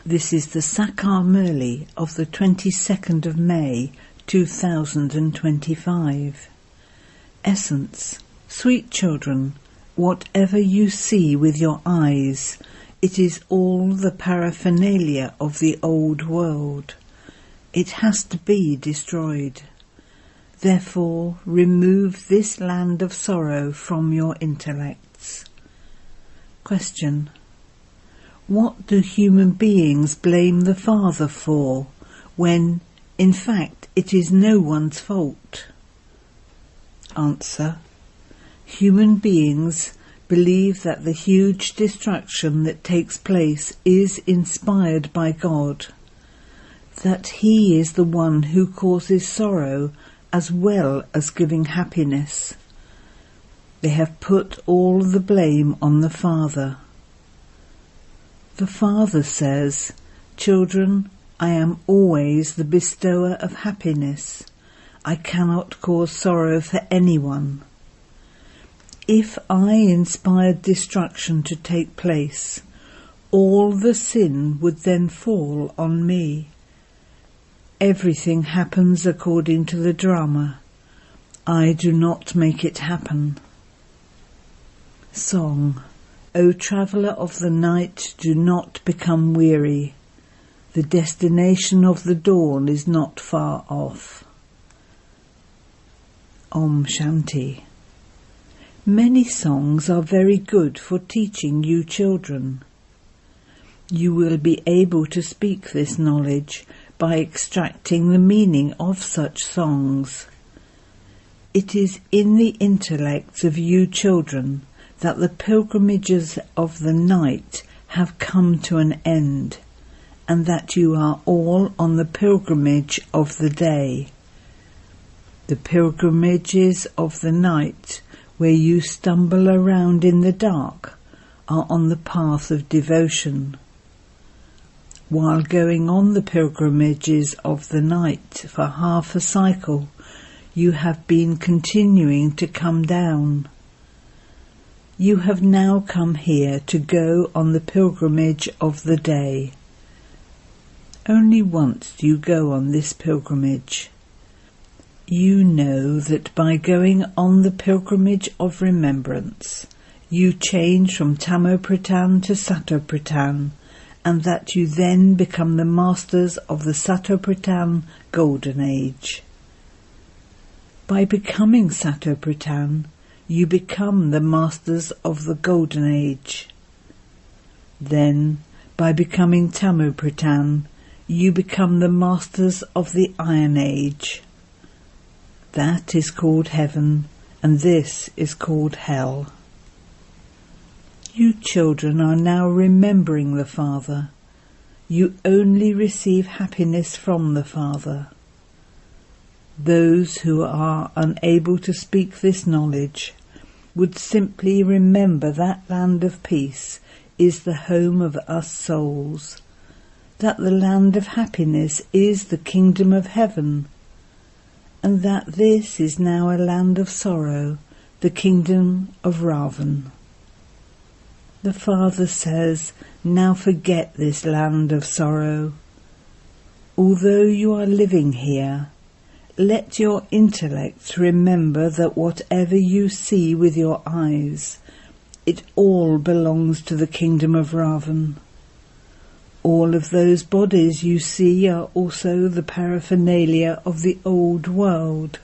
This is the Sakar Murli of the 22nd of May 2025. Essence. Sweet children, whatever you see with your eyes, it is all the paraphernalia of the old world. It has to be destroyed. Therefore, remove this land of sorrow from your intellects. Question. What do human beings blame the Father for, when, in fact, it is no one's fault? Answer. Human beings believe that the huge destruction that takes place is inspired by God, that He is the one who causes sorrow as well as giving happiness. They have put all the blame on the Father. The Father says, "Children, I am always the bestower of happiness. I cannot cause sorrow for anyone. If I inspired destruction to take place, all the sin would then fall on me. Everything happens according to the drama. I do not make it happen." Song. O traveller of the night, do not become weary. The destination of the dawn is not far off. Om Shanti. Many songs are very good for teaching you children. You will be able to speak this knowledge by extracting the meaning of such songs. It is in the intellects of you children that the pilgrimages of the night have come to an end, and that you are all on the pilgrimage of the day. The pilgrimages of the night, where you stumble around in the dark, are on the path of devotion. While going on the pilgrimages of the night for half a cycle, you have been continuing to come down. You have now come here to go on the pilgrimage of the day. Only once do you go on this pilgrimage. You know that by going on the pilgrimage of remembrance, you change from Tamopratan to Satopratan, and that you then become the masters of the Satopratan Golden Age. By becoming Satopratan, you become the masters of the Golden Age. Then, by becoming Tamopratan, you become the masters of the Iron Age. That is called heaven, and this is called hell. You children are now remembering the Father. You only receive happiness from the Father. Those who are unable to speak this knowledge would simply remember that land of peace is the home of us souls, that the land of happiness is the kingdom of heaven, and that this is now a land of sorrow, the kingdom of Ravan. The Father says, now forget this land of sorrow. Although you are living here, let your intellects remember that whatever you see with your eyes, it all belongs to the kingdom of Ravan. All of those bodies you see are also the paraphernalia of the old world.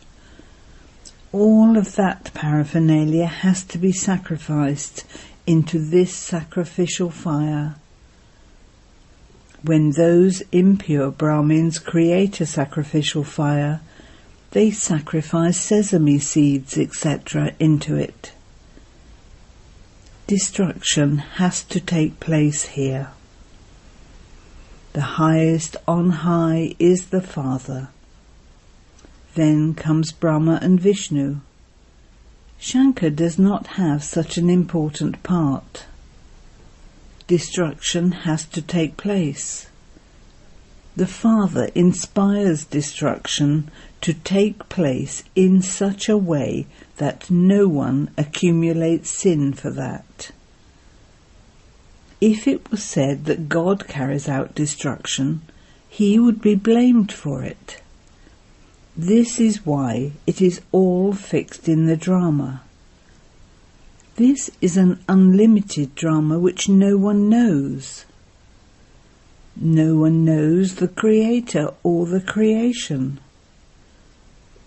All of that paraphernalia has to be sacrificed into this sacrificial fire. When those impure Brahmins create a sacrificial fire, they sacrifice sesame seeds, etc. into it. Destruction has to take place here. The highest on high is the Father. Then comes Brahma and Vishnu. Shankar does not have such an important part. Destruction has to take place. The Father inspires destruction to take place in such a way that no one accumulates sin for that. If it was said that God carries out destruction, he would be blamed for it. This is why it is all fixed in the drama. This is an unlimited drama which no one knows. No one knows the Creator or the creation.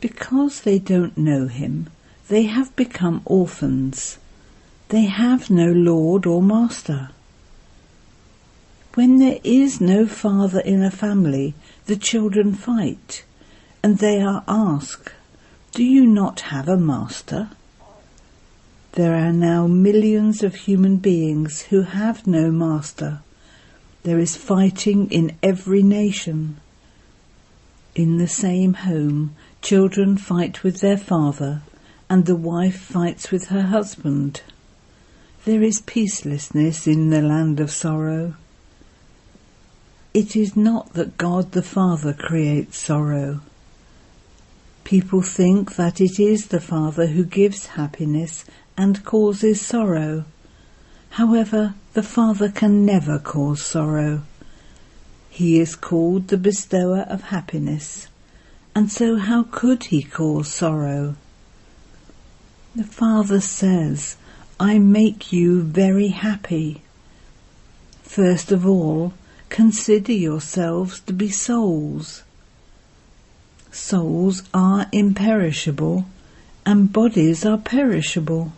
Because they don't know him, they have become orphans. They have no Lord or Master. When there is no father in a family, the children fight, and they are asked, "Do you not have a master?" There are now millions of human beings who have no master. There is fighting in every nation. In the same home, children fight with their father, and the wife fights with her husband. There is peacelessness in the land of sorrow. It is not that God the Father creates sorrow. People think that it is the Father who gives happiness and causes sorrow. However, the Father can never cause sorrow. He is called the bestower of happiness, and so how could he cause sorrow? The Father says, "I make you very happy." First of all, consider yourselves to be souls. Souls are imperishable, and bodies are perishable.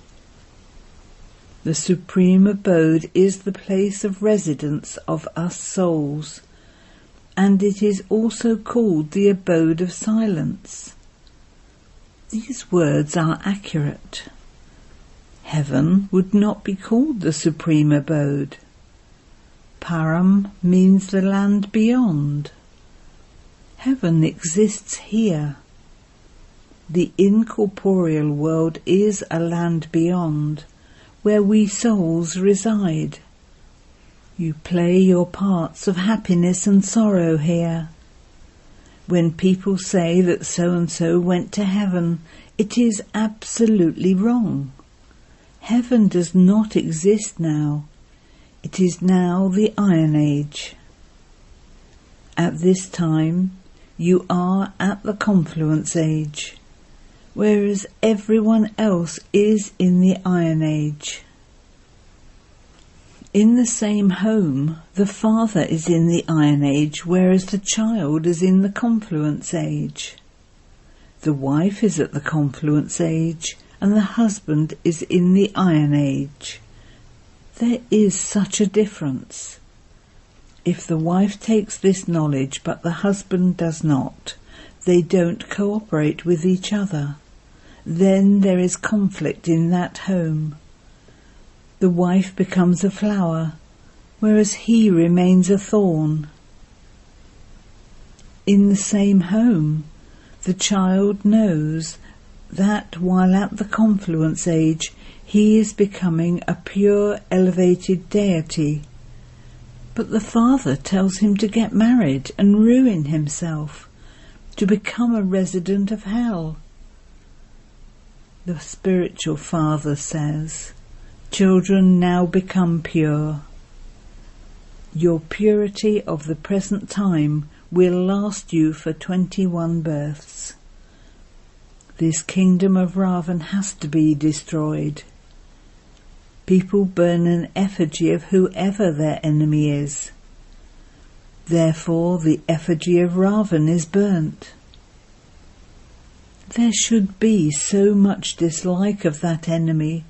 The supreme abode is the place of residence of us souls, and it is also called the abode of silence. These words are accurate. Heaven would not be called the supreme abode. Param means the land beyond. Heaven exists here. The incorporeal world is a land beyond, where we souls reside. You play your parts of happiness and sorrow here. When people say that so-and-so went to heaven, it is absolutely wrong. Heaven does not exist now. It is now the Iron Age. At this time, you are at the confluence age, whereas everyone else is in the Iron Age. In the same home, the father is in the Iron Age, whereas the child is in the confluence age. The wife is at the confluence age, and the husband is in the Iron Age. There is such a difference. If the wife takes this knowledge but the husband does not, they don't cooperate with each other. Then there is conflict in that home. The wife becomes a flower, whereas he remains a thorn. In the same home, the child knows that while at the confluence age, he is becoming a pure, elevated deity. But the father tells him to get married and ruin himself, to become a resident of hell. The spiritual father says, "Children, now become pure. Your purity of the present time will last you for 21 births. This kingdom of Ravan has to be destroyed. People burn an effigy of whoever their enemy is. Therefore the effigy of Ravan is burnt. There should be so much dislike of that enemy,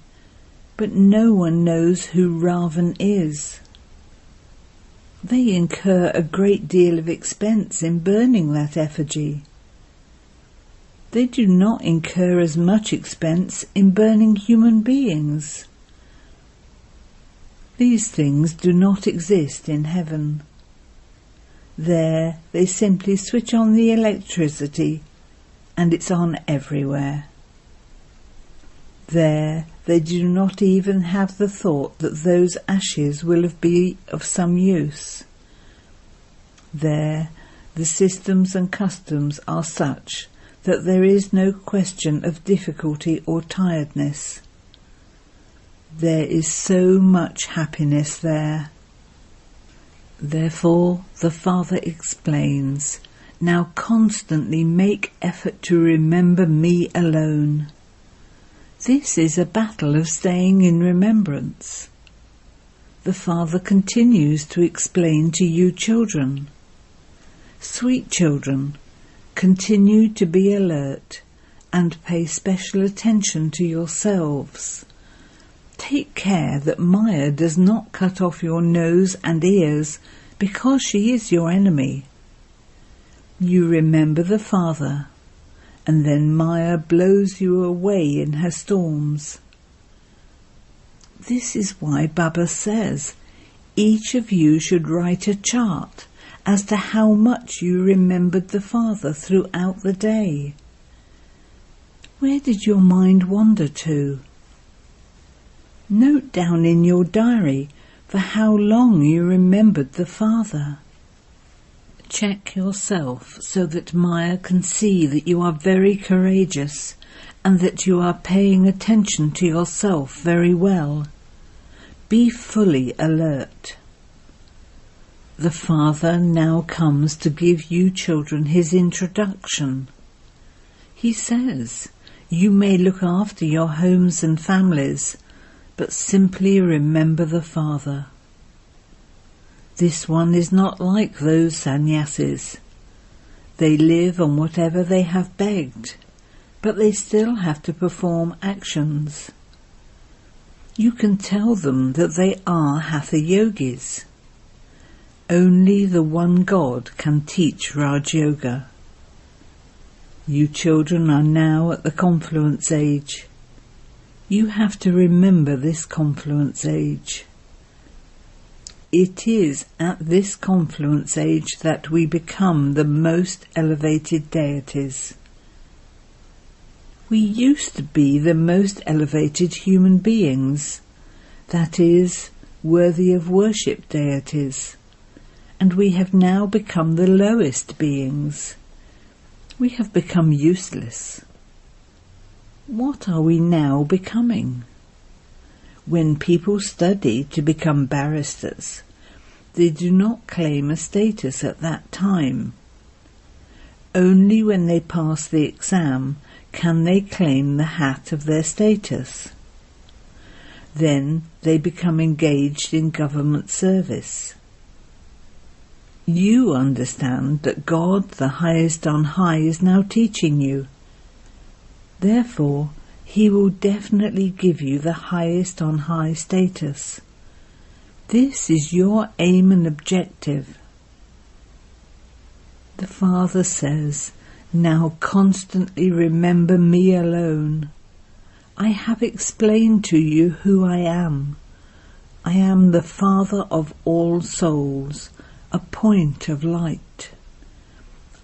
but no one knows who Ravan is. They incur a great deal of expense in burning that effigy. They do not incur as much expense in burning human beings. These things do not exist in heaven. There they simply switch on the electricity and it's on everywhere. There they do not even have the thought that those ashes will be of some use. There the systems and customs are such that there is no question of difficulty or tiredness. There is so much happiness there. Therefore, the Father explains, now constantly make effort to remember me alone. This is a battle of staying in remembrance. The Father continues to explain to you children. Sweet children, continue to be alert and pay special attention to yourselves. Take care that Maya does not cut off your nose and ears because she is your enemy. You remember the Father, and then Maya blows you away in her storms. This is why Baba says each of you should write a chart as to how much you remembered the Father throughout the day. Where did your mind wander to? Note down in your diary for how long you remembered the Father. Check yourself so that Maya can see that you are very courageous and that you are paying attention to yourself very well. Be fully alert. The Father now comes to give you children his introduction. He says, you may look after your homes and families, but simply remember the Father. This one is not like those sannyasis. They live on whatever they have begged, but they still have to perform actions. You can tell them that they are hatha yogis. Only the one God can teach Raj Yoga. You children are now at the confluence age. You have to remember this confluence age. It is at this confluence age that we become the most elevated deities. We used to be the most elevated human beings, that is, worthy of worship deities, and we have now become the lowest beings. We have become useless. What are we now becoming? When people study to become barristers, they do not claim a status at that time. Only when they pass the exam can they claim the hat of their status. Then they become engaged in government service. You understand that God, the highest on high, is now teaching you. Therefore, he will definitely give you the highest on high status. This is your aim and objective. The Father says, now constantly remember me alone. I have explained to you who I am. I am the Father of all souls, a point of light.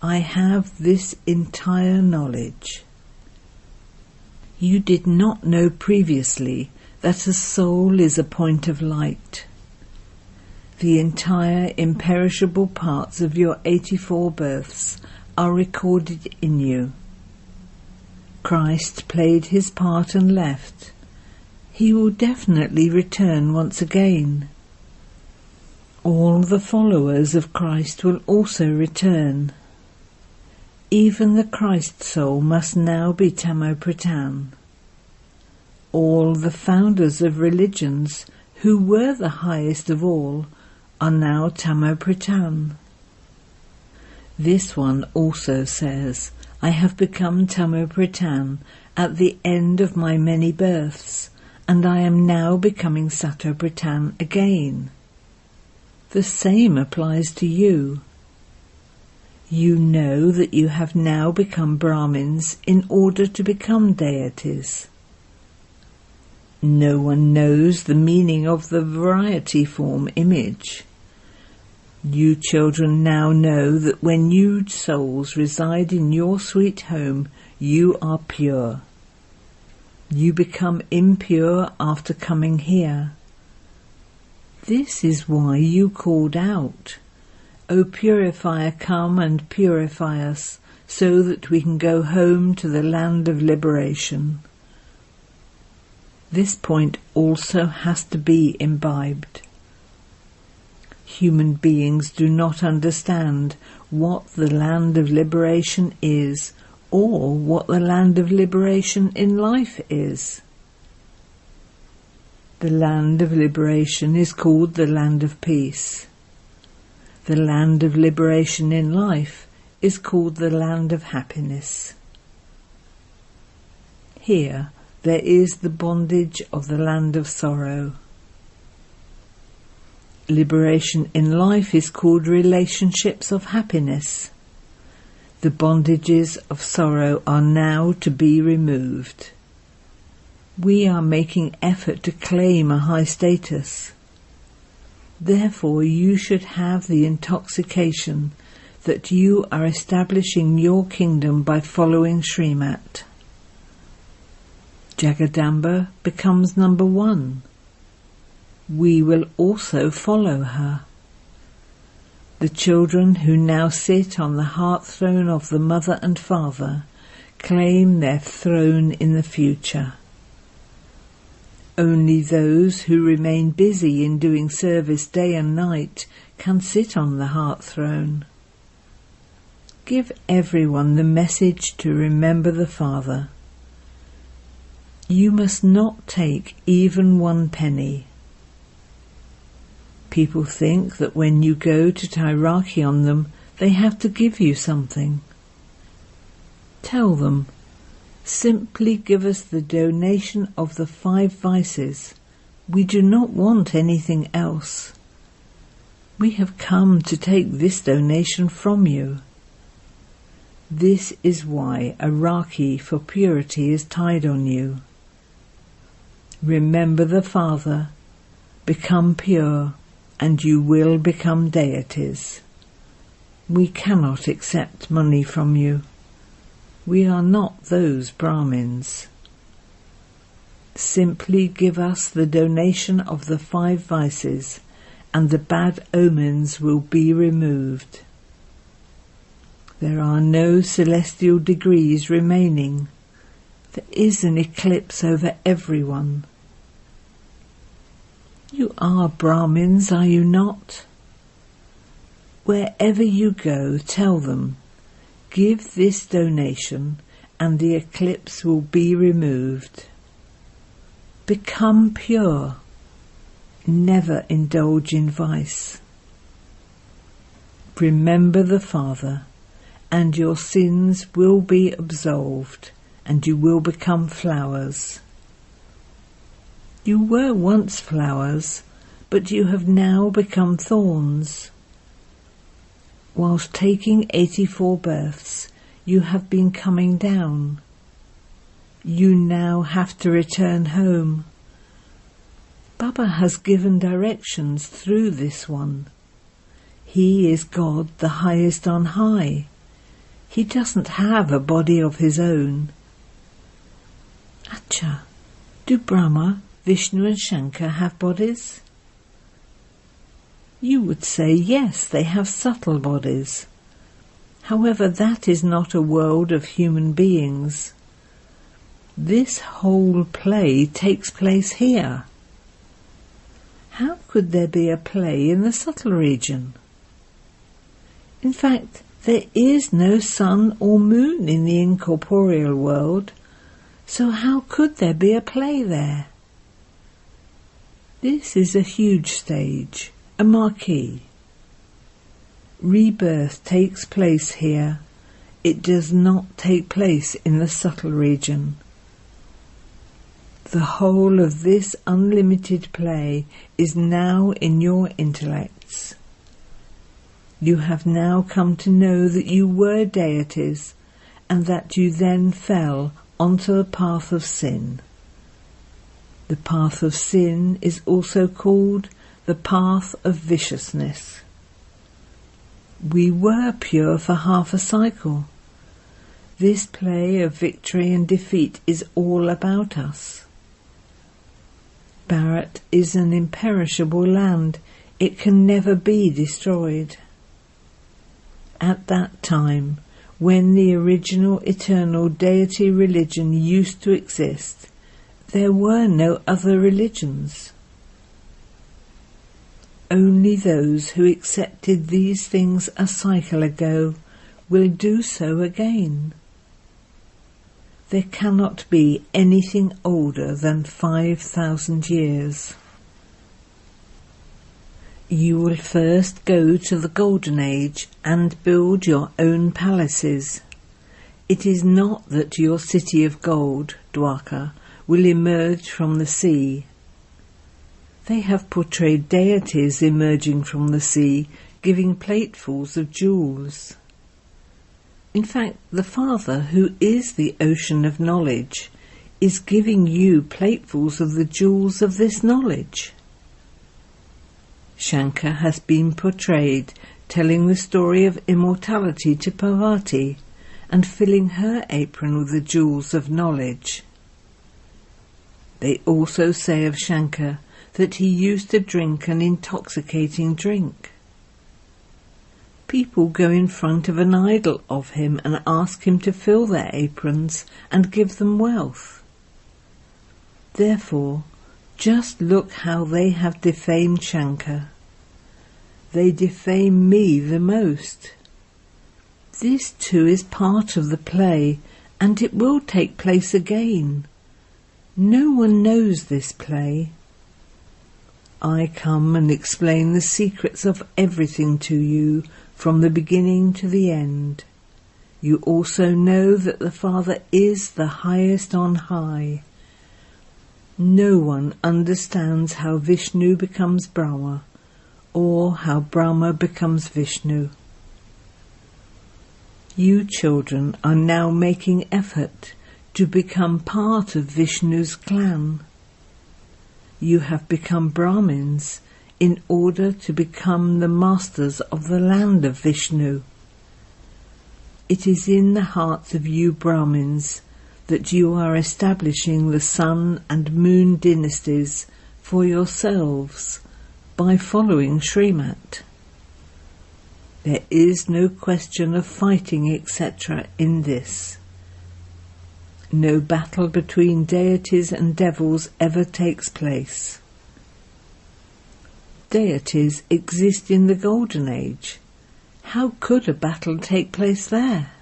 I have this entire knowledge. You did not know previously that a soul is a point of light. The entire imperishable parts of your 84 births are recorded in you. Christ played his part and left. He will definitely return once again. All the followers of Christ will also return. Even the Christ soul must now be Tamo-Pradhan. All the founders of religions, who were the highest of all, are now Tamo-Pradhan. This one also says, I have become Tamo-Pradhan at the end of my many births, and I am now becoming Sato-Pradhan again. The same applies to you. You know that you have now become Brahmins in order to become deities. No one knows the meaning of the variety form image. You children now know that when you souls reside in your sweet home, you are pure. You become impure after coming here. This is why you called out, O purifier, come and purify us, so that we can go home to the land of liberation. This point also has to be imbibed. Human beings do not understand what the land of liberation is, or what the land of liberation in life is. The land of liberation is called the land of peace. The land of liberation in life is called the land of happiness. Here there is the bondage of the land of sorrow. Liberation in life is called relationships of happiness. The bondages of sorrow are now to be removed. We are making effort to claim a high status. Therefore you should have the intoxication that you are establishing your kingdom by following Srimat. Jagadamba becomes number one. We will also follow her. The children who now sit on the heart throne of the mother and father claim their throne in the future. Only those who remain busy in doing service day and night can sit on the heart throne. Give everyone the message to remember the Father. You must not take even 1 penny. People think that when you go to Tairaki on them, they have to give you something. Tell them, simply give us the donation of the 5 vices. We do not want anything else. We have come to take this donation from you. This is why a Rakhi for purity is tied on you. Remember the Father, become pure, and you will become deities. We cannot accept money from you. We are not those Brahmins. Simply give us the donation of the 5 vices, and the bad omens will be removed. There are no celestial degrees remaining. There is an eclipse over everyone. You are Brahmins, are you not? Wherever you go, tell them, give this donation and the eclipse will be removed. Become pure. Never indulge in vice. Remember the Father, and your sins will be absolved, and you will become flowers. You were once flowers, but you have now become thorns. Whilst taking 84 births, you have been coming down. You now have to return home. Baba has given directions through this one. He is God, the highest on high. He doesn't have a body of his own. Acha, do Brahma, Vishnu and Shankar have bodies? You would say yes, they have subtle bodies. However, that is not a world of human beings. This whole play takes place here. How could there be a play in the subtle region? In fact, there is no sun or moon in the incorporeal world, so how could there be a play there? This is a huge stage, a marquee. Rebirth takes place here. It does not take place in the subtle region. The whole of this unlimited play is now in your intellects. You have now come to know that you were deities and that you then fell onto the path of sin. The path of sin is also called the path of viciousness. We were pure for half a cycle. This play of victory and defeat is all about us. Bharat is an imperishable land. It can never be destroyed. At that time, when the original eternal deity religion used to exist, there were no other religions. only those who accepted these things a cycle ago will do so again. There cannot be anything older than 5,000 years. You will first go to the Golden Age and build your own palaces. It is not that your city of gold, Dwarka, will emerge from the sea. They have portrayed deities emerging from the sea, giving platefuls of jewels. In fact, the Father, who is the ocean of knowledge, is giving you platefuls of the jewels of this knowledge. Shankar has been portrayed telling the story of immortality to Parvati and filling her apron with the jewels of knowledge. They also say of Shankar that he used to drink an intoxicating drink. People go in front of an idol of him and ask him to fill their aprons and give them wealth. Therefore, just look how they have defamed Shankar. They defame me the most. This too is part of the play, and it will take place again. No one knows this play. I come and explain the secrets of everything to you, from the beginning to the end. You also know that the Father is the highest on high. No one understands how Vishnu becomes Brahma, or how Brahma becomes Vishnu. You children are now making effort to become part of Vishnu's clan. You have become Brahmins in order to become the masters of the land of Vishnu. It is in the hearts of you Brahmins that you are establishing the sun and moon dynasties for yourselves by following Srimat. There is no question of fighting, etc. in this. No battle between deities and devils ever takes place. Deities exist in the Golden Age. How could a battle take place there?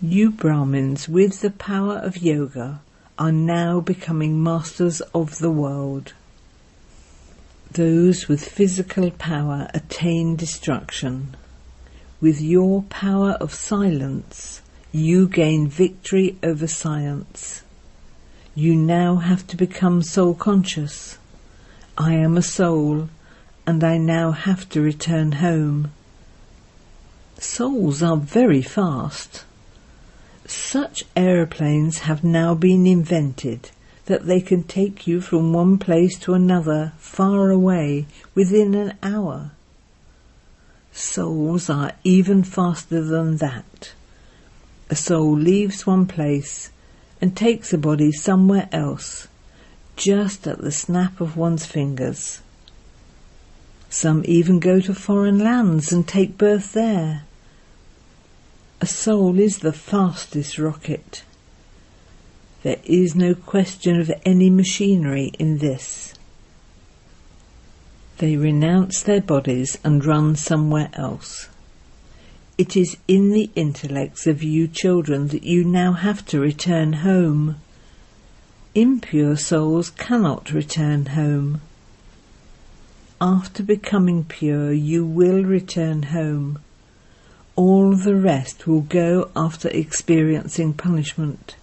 You Brahmins with the power of yoga are now becoming masters of the world. Those with physical power attain destruction. With your power of silence, you gain victory over science. You now have to become soul-conscious. I am a soul, and I now have to return home. Souls are very fast. Such aeroplanes have now been invented that they can take you from one place to another far away within an hour. Souls are even faster than that. A soul leaves one place and takes a body somewhere else, just at the snap of one's fingers. Some even go to foreign lands and take birth there. A soul is the fastest rocket. There is no question of any machinery in this. They renounce their bodies and run somewhere else. It is in the intellects of you children that you now have to return home. Impure souls cannot return home. After becoming pure, you will return home. All the rest will go after experiencing punishment.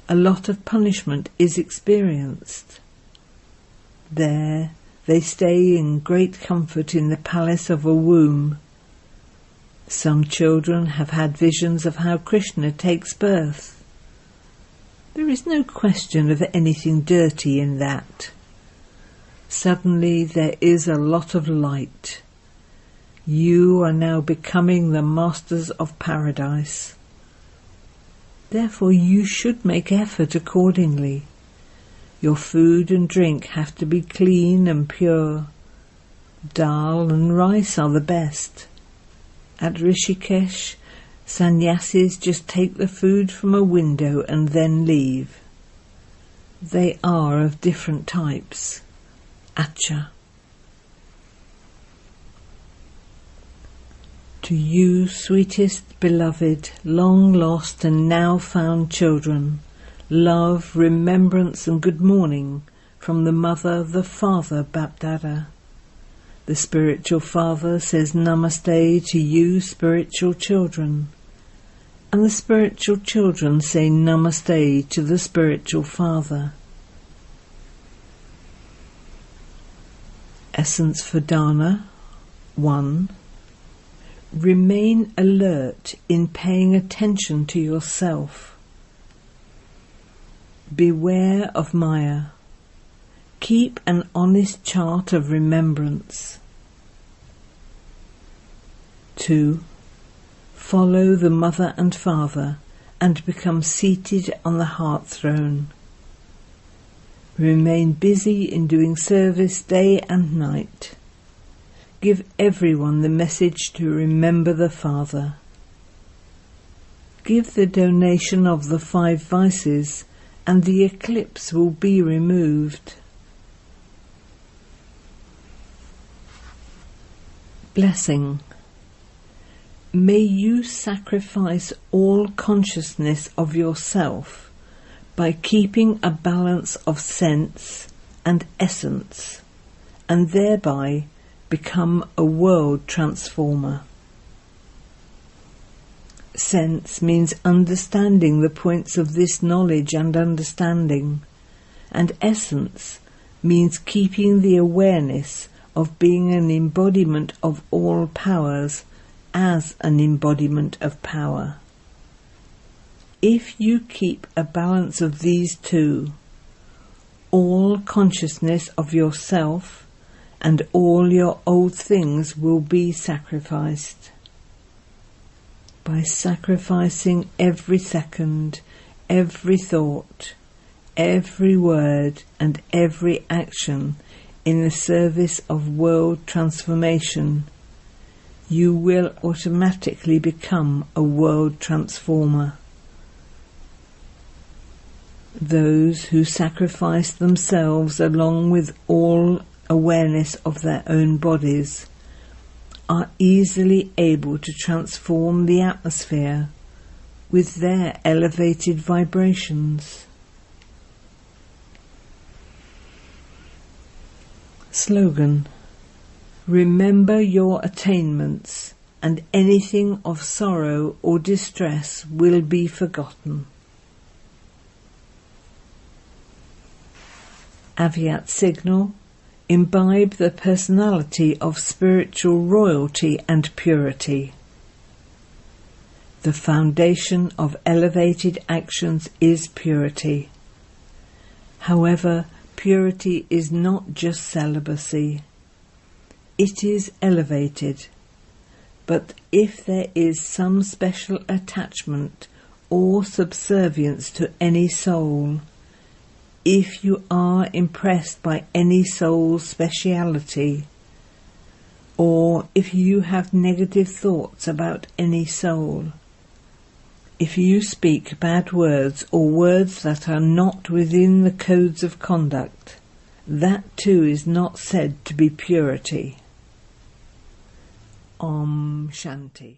A lot of punishment is experienced. There, they stay in great comfort in the palace of a womb. Some children have had visions of how Krishna takes birth. There is no question of anything dirty in that. Suddenly there is a lot of light. You are now becoming the masters of paradise. Therefore you should make effort accordingly. Your food and drink have to be clean and pure. Dal and rice are the best. At Rishikesh, sannyasis just take the food from a window and then leave. They are of different types. Acha. To you, sweetest beloved, long lost and now found children, love, remembrance and good morning from the Mother, the Father, BapDada. The spiritual Father says Namaste to you, spiritual children. And the spiritual children say Namaste to the spiritual Father. Essence for Dana 1. Remain alert in paying attention to yourself. Beware of Maya. Keep an honest chart of remembrance. 2. Follow the Mother and Father and become seated on the heart throne. Remain busy in doing service day and night. Give everyone the message to remember the Father. Give the donation of the 5 vices and the eclipse will be removed. Blessing. May you sacrifice all consciousness of yourself by keeping a balance of sense and essence, and thereby become a world transformer. Sense means understanding the points of this knowledge and understanding, and essence means keeping the awareness of being an embodiment of all powers as an embodiment of power. If you keep a balance of these two, all consciousness of yourself and all your old things will be sacrificed. By sacrificing every second, every thought, every word and every action in the service of world transformation, you will automatically become a world transformer. Those who sacrifice themselves along with all awareness of their own bodies are easily able to transform the atmosphere with their elevated vibrations. Slogan: remember your attainments, and anything of sorrow or distress will be forgotten. Avyakt signal: imbibe the personality of spiritual royalty and purity. The foundation of elevated actions is purity. However, purity is not just celibacy. It is elevated. But if there is some special attachment or subservience to any soul, if you are impressed by any soul's speciality, or if you have negative thoughts about any soul, if you speak bad words or words that are not within the codes of conduct, that too is not said to be purity. Om Shanti.